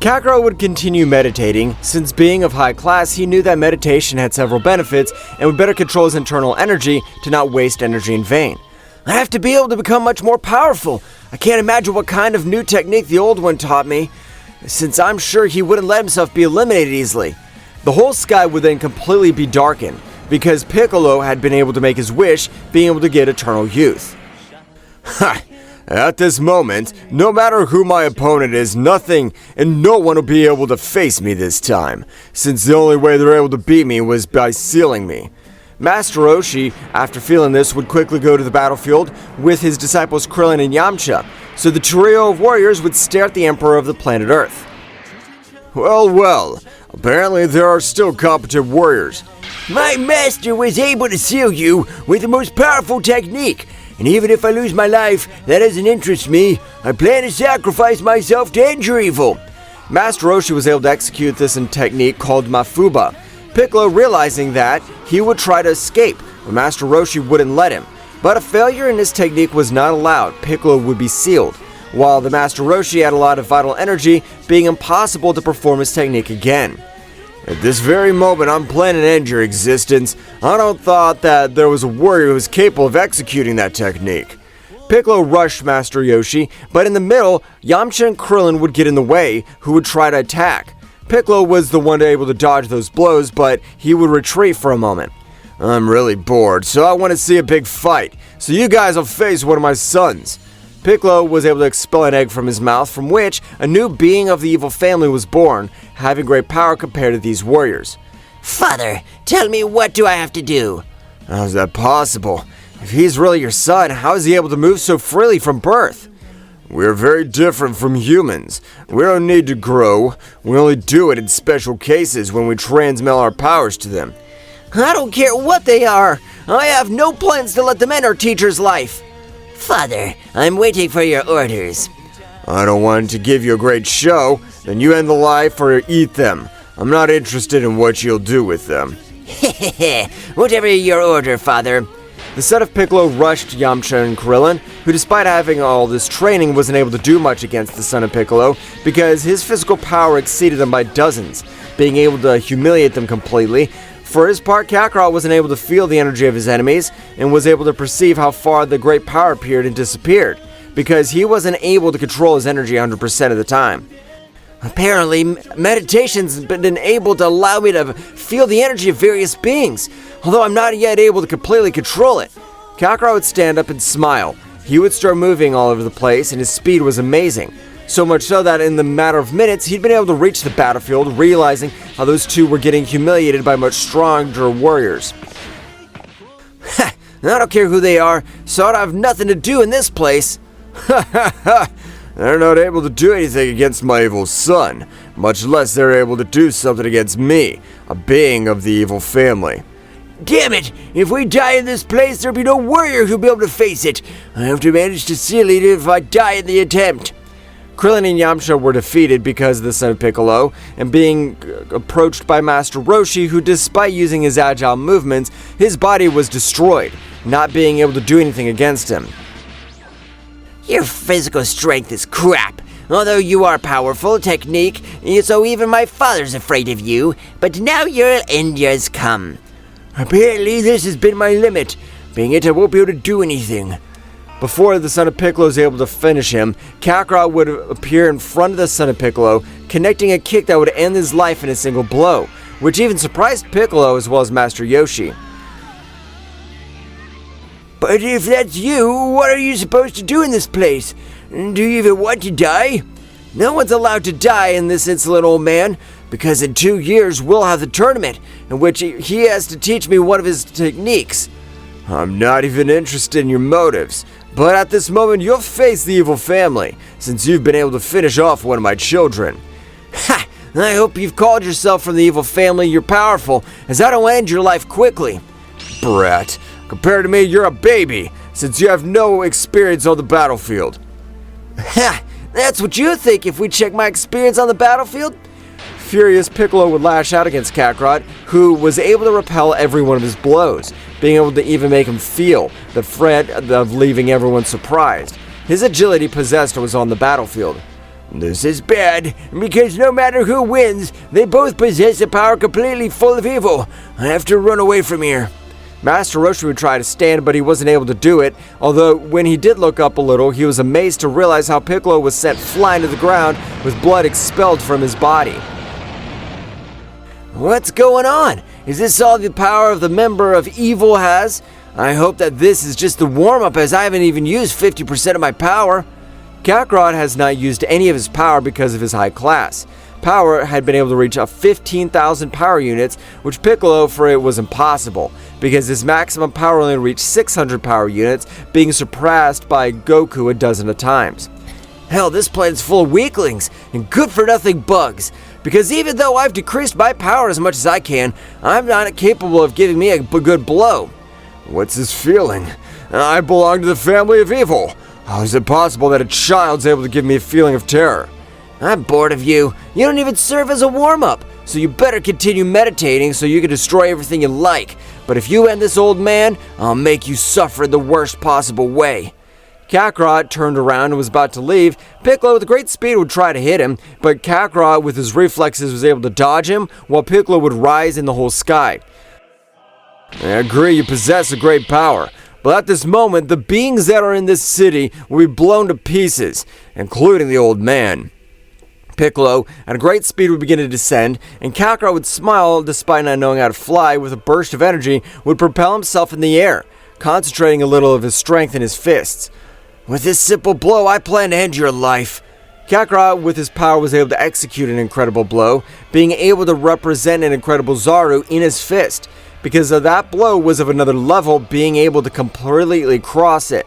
Kakarot would continue meditating. Since being of high class, he knew that meditation had several benefits and would better control his internal energy to not waste energy in vain. I have to be able to become much more powerful. I can't imagine what kind of new technique the old one taught me, since I'm sure he wouldn't let himself be eliminated easily. The whole sky would then completely be darkened, because Piccolo had been able to make his wish, being able to get eternal youth. Ha! At this moment, no matter who my opponent is, nothing and no one will be able to face me this time, since the only way they're able to beat me was by sealing me. Master Roshi, after feeling this, would quickly go to the battlefield with his disciples Krillin and Yamcha, so the trio of warriors would stare at the Emperor of the planet Earth. Well, apparently there are still competent warriors. My master was able to seal you with the most powerful technique, and even if I lose my life, that doesn't interest me. I plan to sacrifice myself to end your evil. Master Roshi was able to execute this in technique called Mafuba. Piccolo, realizing that, he would try to escape, but Master Roshi wouldn't let him. But a failure in this technique was not allowed. Piccolo would be sealed, while the Master Roshi had a lot of vital energy, being impossible to perform his technique again. At this very moment, I'm planning to end your existence. I don't thought that there was a warrior who was capable of executing that technique. Piccolo rushed Master Roshi, but in the middle, Yamcha and Krillin would get in the way, who would try to attack. Piccolo was the one able to dodge those blows, but he would retreat for a moment. I'm really bored, so I want to see a big fight, so you guys will face one of my sons. Piccolo was able to expel an egg from his mouth, from which a new being of the evil family was born, having great power compared to these warriors. Father, tell me, what do I have to do? How's that possible? If he's really your son, how is he able to move so freely from birth? We're very different from humans. We don't need to grow. We only do it in special cases when we transmit our powers to them. I don't care what they are. I have no plans to let them end our teacher's life. Father, I'm waiting for your orders. I don't want to give you a great show, then you end the life or eat them. I'm not interested in what you'll do with them. Hehehe, whatever your order, Father. The son of Piccolo rushed Yamcha and Krillin, who despite having all this training wasn't able to do much against the son of Piccolo because his physical power exceeded them by dozens, being able to humiliate them completely. For his part, Kakarot wasn't able to feel the energy of his enemies and was able to perceive how far the great power appeared and disappeared, because he wasn't able to control his energy 100% of the time. Apparently, meditation's been able to allow me to feel the energy of various beings, although I'm not yet able to completely control it. Kakarot would stand up and smile. He would start moving all over the place, and his speed was amazing. So much so that in the matter of minutes, he'd been able to reach the battlefield, realizing how those two were getting humiliated by much stronger warriors. Ha! I don't care who they are, so I have nothing to do in this place. Ha ha ha! They're not able to do anything against my evil son, much less they're able to do something against me, a being of the evil family. Damn it! If we die in this place, there'll be no warrior who'll be able to face it. I have to manage to seal it if I die in the attempt. Krillin and Yamcha were defeated because of the son of Piccolo, and being approached by Master Roshi, who despite using his agile movements, his body was destroyed, not being able to do anything against him. Your physical strength is crap. Although you are powerful, technique, so even my father's afraid of you, but now your end has come. Apparently this has been my limit, being it I won't be able to do anything. Before the son of Piccolo was able to finish him, Kakarot would appear in front of the son of Piccolo, connecting a kick that would end his life in a single blow, which even surprised Piccolo as well as Master Roshi. But if that's you, what are you supposed to do in this place? Do you even want to die? No one's allowed to die in this insolent old man, because in 2 years we'll have the tournament, in which he has to teach me one of his techniques. I'm not even interested in your motives, but at this moment you'll face the evil family, since you've been able to finish off one of my children. Ha! I hope you've called yourself from the evil family you're powerful, as I don't end your life quickly. Brat, compared to me, you're a baby, since you have no experience on the battlefield. Ha! That's what you think if we check my experience on the battlefield? Furious, Piccolo would lash out against Kakarot, who was able to repel every one of his blows, being able to even make him feel the threat of leaving everyone surprised. His agility possessed was on the battlefield. This is bad, because no matter who wins, they both possess a power completely full of evil. I have to run away from here. Master Roshi would try to stand, but he wasn't able to do it, although when he did look up a little, he was amazed to realize how Piccolo was sent flying to the ground with blood expelled from his body. What's going on? Is this all the power of the member of evil has? I hope that this is just the warm-up, as I haven't even used 50% of my power. Kakarot has not used any of his power because of his high class. Power had been able to reach up 15,000 power units, which Piccolo for it was impossible, because his maximum power only reached 600 power units, being surpassed by Goku a dozen of times. Hell, this planet's full of weaklings and good-for-nothing bugs, because even though I've decreased my power as much as I can, I'm not capable of giving me a good blow. What's this feeling? I belong to the family of evil. How is it possible that a child's able to give me a feeling of terror? I'm bored of you. You don't even serve as a warm-up, so you better continue meditating so you can destroy everything you like. But if you end this old man, I'll make you suffer in the worst possible way. Kakarot turned around and was about to leave. Piccolo with great speed would try to hit him, but Kakarot with his reflexes was able to dodge him, while Piccolo would rise in the whole sky. I agree you possess a great power, but at this moment, the beings that are in this city will be blown to pieces, including the old man. Piccolo, at a great speed, would begin to descend, and Kakarot would smile despite not knowing how to fly. With a burst of energy, would propel himself in the air, concentrating a little of his strength in his fists. With this simple blow, I plan to end your life. Kakarot, with his power, was able to execute an incredible blow, being able to represent an incredible Zaru in his fist, because of that blow was of another level, being able to completely cross it.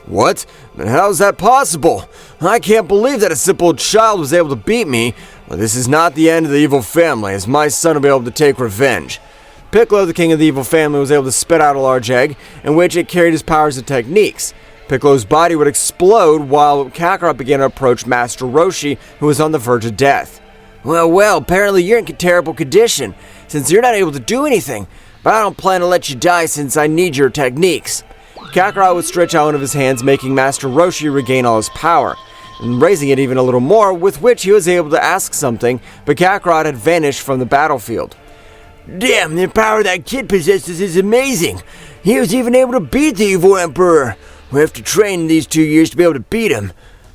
What? How is that possible? I can't believe that a simple child was able to beat me. Well, this is not the end of the evil family, as my son will be able to take revenge. Piccolo, the king of the evil family, was able to spit out a large egg, in which it carried his powers and techniques. Piccolo's body would explode while Kakarot began to approach Master Roshi, who was on the verge of death. Well, apparently you're in terrible condition, since you're not able to do anything, but I don't plan to let you die since I need your techniques. Kakarot would stretch out one of his hands, making Master Roshi regain all his power, and raising it even a little more, with which he was able to ask something, but Kakarot had vanished from the battlefield. Damn, the power that kid possesses is amazing. He was even able to beat the evil emperor. We have to train these 2 years to be able to beat him.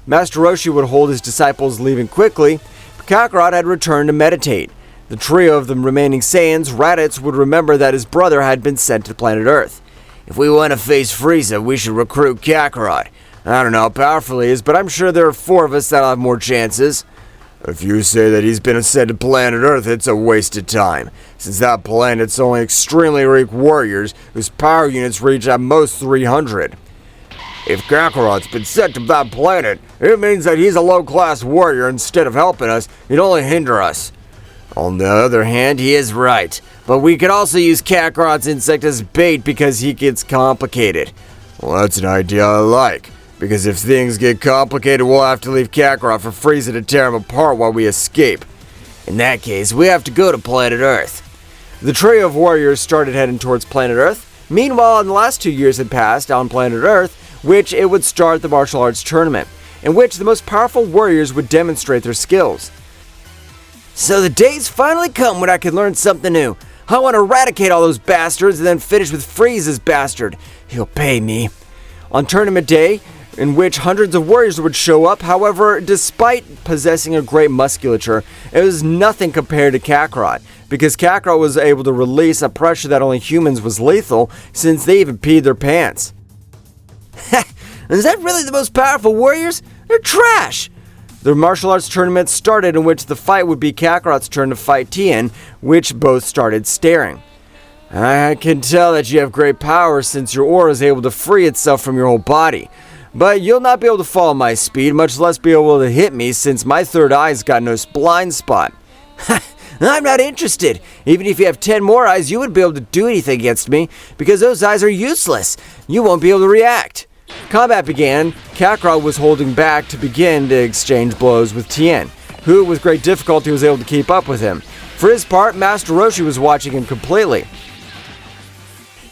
Master Roshi would hold his disciples, leaving quickly, but Kakarot had returned to meditate. The trio of the remaining saiyans, Raditz, would remember that his brother had been sent to planet Earth. If we want to face Frieza, we should recruit Kakarot. I don't know how powerful he is, but I'm sure there are 4 of us that'll have more chances. If you say that he's been sent to planet Earth, it's a waste of time, since that planet's only extremely weak warriors whose power units reach at most 300. If Kakarot's been sent to that planet, it means that he's a low-class warrior. Instead of helping us, he'd only hinder us. On the other hand, he is right, but we could also use Kakarot's insect as bait because he gets complicated. Well, that's an idea I like, because if things get complicated, we'll have to leave Kakarot for Frieza to tear him apart while we escape. In that case, we have to go to planet Earth. The trio of warriors started heading towards planet Earth. Meanwhile, in the last 2 years had passed on planet Earth, which it would start the martial arts tournament, in which the most powerful warriors would demonstrate their skills. So the day's finally come when I can learn something new. I want to eradicate all those bastards and then finish with Frieza's bastard. He'll pay me. On tournament day, in which hundreds of warriors would show up, however, despite possessing a great musculature, it was nothing compared to Kakarot, because Kakarot was able to release a pressure that only humans was lethal, since they even peed their pants. Is that really the most powerful warriors? They're trash! The martial arts tournament started, in which the fight would be Kakarot's turn to fight Tien, which both started staring. I can tell that you have great power since your aura is able to free itself from your whole body, but you'll not be able to follow my speed, much less be able to hit me since my third eye's got no blind spot. I'm not interested. Even if you have 10 more eyes, you wouldn't be able to do anything against me, because those eyes are useless. You won't be able to react. Combat began. Kakarot was holding back to begin to exchange blows with Tien, who with great difficulty was able to keep up with him. For his part, Master Roshi was watching him completely.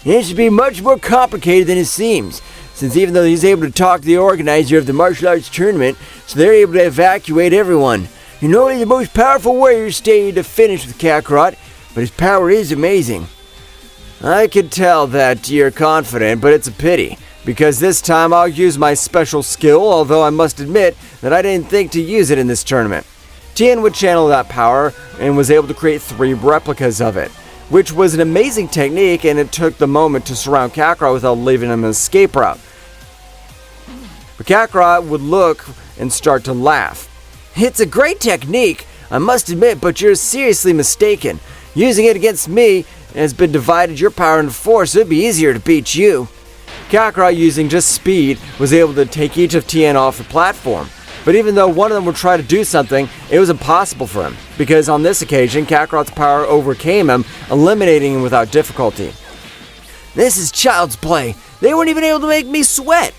It should be much more complicated than it seems. since even though he's able to talk to the organizer of the martial arts tournament, so they're able to evacuate everyone. And only the most powerful warriors stay to finish with Kakarot, but his power is amazing. I could tell that you're confident, but it's a pity, because this time I'll use my special skill, although I must admit that I didn't think to use it in this tournament. Tien would channel that power and was able to create 3 replicas of it, which was an amazing technique, and it took the moment to surround Kakarot without leaving him an escape route. But Kakarot would look and start to laugh. It's a great technique, I must admit, but you're seriously mistaken. Using it against me has been divided your power into 4, so it'd be easier to beat you. Kakarot, using just speed, was able to take each of Tien off the platform. But even though one of them would try to do something, it was impossible for him, because on this occasion, Kakarot's power overcame him, eliminating him without difficulty. This is child's play. They weren't even able to make me sweat.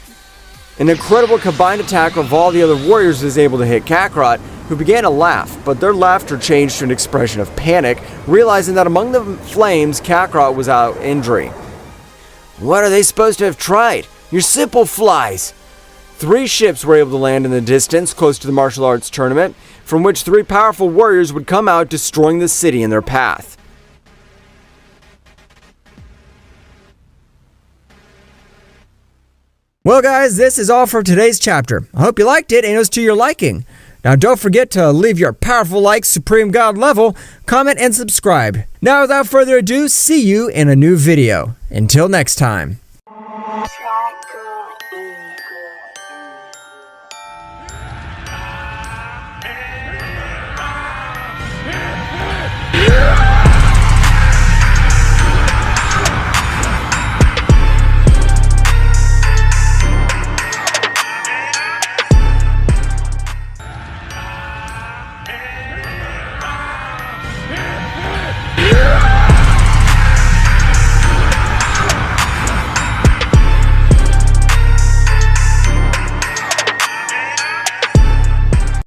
An incredible combined attack of all the other warriors was able to hit Kakarot, who began to laugh, but their laughter changed to an expression of panic, realizing that among the flames, Kakarot was out injury. What are they supposed to have tried? You're simple flies. 3 ships were able to land in the distance close to the martial arts tournament, from which 3 powerful warriors would come out, destroying the city in their path. Well guys, this is all for today's chapter. I hope you liked it and it was to your liking. Now don't forget to leave your powerful like Supreme God level, comment and subscribe. Now without further ado, see you in a new video. Until next time.